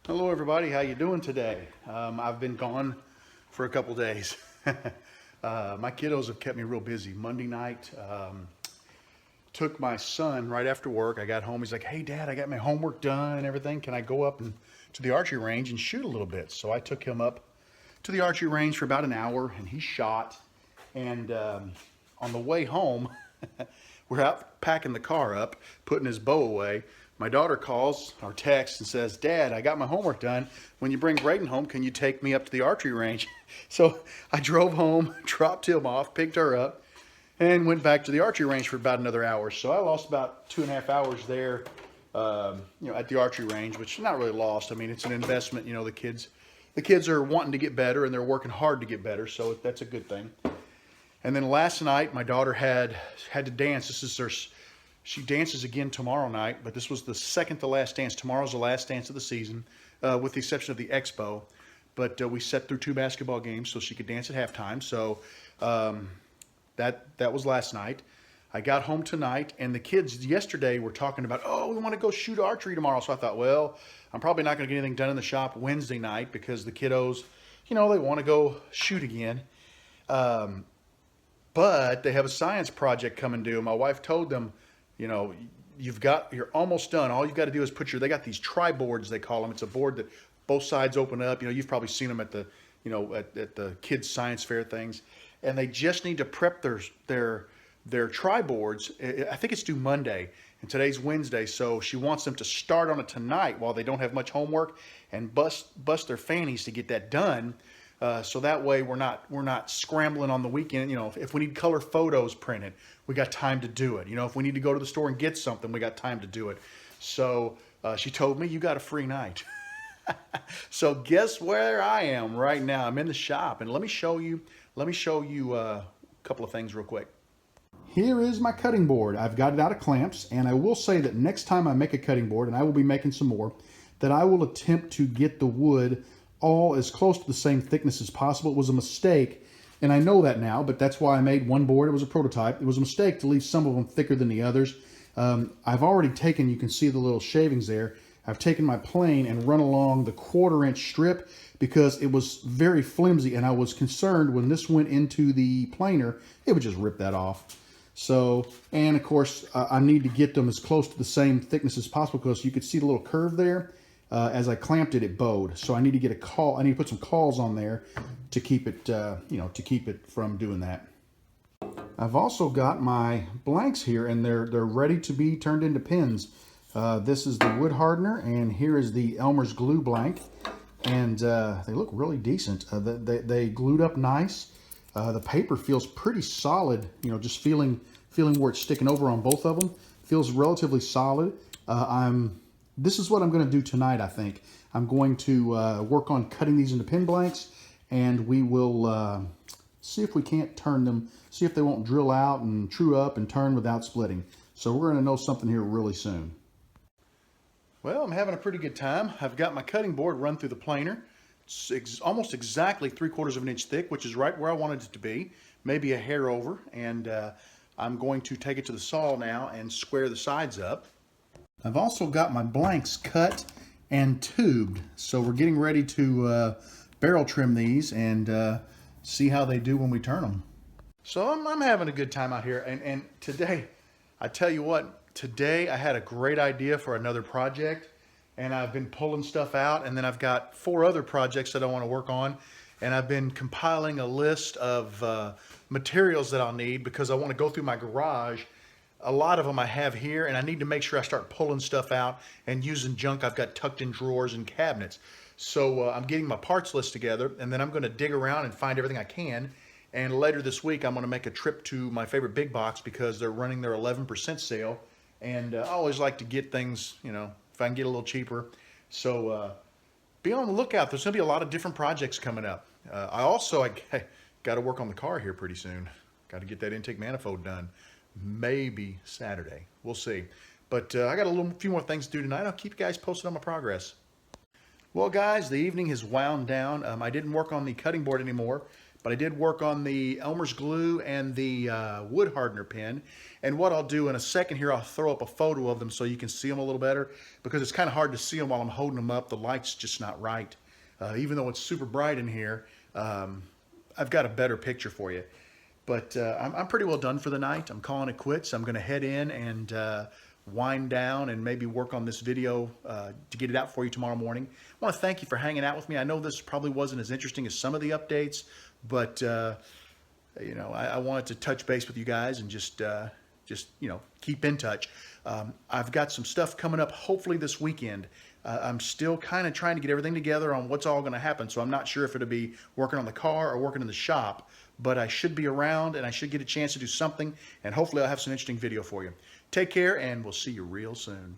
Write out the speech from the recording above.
Hello everybody, how you doing today? I've been gone for a couple days. My kiddos have kept me real busy. Monday night, took my son right after work. I got home, he's like, hey dad, I got my homework done and everything. Can I go up to the archery range and shoot a little bit? So I took him up to the archery range for about an hour and he shot. And on the way home, we're out packing the car up, putting his bow away. My daughter calls or texts and says, Dad, I got my homework done. When you bring Brayden home, can you take me up to the archery range? So I drove home, dropped him off, picked her up, and went back to the archery range for about another hour. So I lost about 2.5 hours there, at the archery range, which not really lost. I mean, it's an investment. You know, the kids are wanting to get better and they're working hard to get better. So that's a good thing. And then last night, my daughter had to dance. She dances again tomorrow night, but this was the second to last dance. Tomorrow's the last dance of the season, with the exception of the expo. But we set through 2 basketball games so she could dance at halftime. So that was last night. I got home tonight, and the kids yesterday were talking about, oh, we want to go shoot archery tomorrow. So I thought, well, I'm probably not going to get anything done in the shop Wednesday night because the kiddos, they want to go shoot again. But they have a science project coming due. My wife told them, you're almost done. All you've got to do is they got these tri-boards, they call them. It's a board that both sides open up. You've probably seen them at the, at the kids' science fair things. And they just need to prep their tri-boards. I think it's due Monday, and today's Wednesday. So she wants them to start on it tonight while they don't have much homework and bust their fannies to get that done. So that way we're not scrambling on the weekend. If we need color photos printed, we got time to do it. If we need to go to the store and get something, we got time to do it. So she told me, you got a free night. So guess where I am right now? I'm in the shop, and let me show you a couple of things real quick. Here is my cutting board. I've got it out of clamps, and I will say that next time I make a cutting board, and I will be making some more, that I will attempt to get the wood all as close to the same thickness as possible. It was a mistake, and I know that now, but that's why I made one board. It was a prototype. It was a mistake to leave some of them thicker than the others. I've already taken, you can see the little shavings there, I've taken my plane and run along the 1/4-inch strip because it was very flimsy, and I was concerned when this went into the planer, it would just rip that off. So, and of course, I need to get them as close to the same thickness as possible because you could see the little curve there. As I clamped it, it bowed. So I need to get I need to put some cauls on there to keep it, to keep it from doing that. I've also got my blanks here, and they're ready to be turned into pins. This is the wood hardener, and here is the Elmer's glue blank, and they look really decent. They glued up nice. The paper feels pretty solid. Just feeling where it's sticking over on both of them. Feels relatively solid. This is what I'm going to do tonight, I think. I'm going to work on cutting these into pin blanks, and we will see if we can't turn them, see if they won't drill out and true up and turn without splitting. So we're going to know something here really soon. Well, I'm having a pretty good time. I've got my cutting board run through the planer. It's almost exactly 3/4 of an inch thick, which is right where I wanted it to be, maybe a hair over. And I'm going to take it to the saw now and square the sides up. I've also got my blanks cut and tubed, so we're getting ready to barrel trim these and see how they do when we turn them. So I'm having a good time out here, and today, I tell you what, today I had a great idea for another project, and I've been pulling stuff out, and then I've got 4 other projects that I want to work on, and I've been compiling a list of materials that I'll need because I want to go through my garage. A lot of them I have here, and I need to make sure I start pulling stuff out and using junk I've got tucked in drawers and cabinets. So I'm getting my parts list together, and then I'm going to dig around and find everything I can. And later this week, I'm going to make a trip to my favorite big box because they're running their 11% sale. And I always like to get things, if I can get a little cheaper. So be on the lookout. There's going to be a lot of different projects coming up. I got to work on the car here pretty soon. Got to get that intake manifold done. Maybe Saturday. We'll see. But I got a few more things to do tonight. I'll keep you guys posted on my progress. Well, guys, the evening has wound down. I didn't work on the cutting board anymore but I did work on the Elmer's glue and the wood hardener pen. And what I'll do in a second here, I'll throw up a photo of them so you can see them a little better, because it's kind of hard to see them while I'm holding them up. The light's just not right. Even though it's super bright in here, I've got a better picture for you. But I'm pretty well done for the night. I'm calling it quits. I'm going to head in and wind down and maybe work on this video to get it out for you tomorrow morning. I want to thank you for hanging out with me. I know this probably wasn't as interesting as some of the updates, but you know, I wanted to touch base with you guys and just you know, keep in touch. I've got some stuff coming up hopefully this weekend. I'm still kind of trying to get everything together on what's all going to happen, so I'm not sure if it'll be working on the car or working in the shop, but I should be around and I should get a chance to do something, and hopefully I'll have some interesting video for you. Take care, and we'll see you real soon.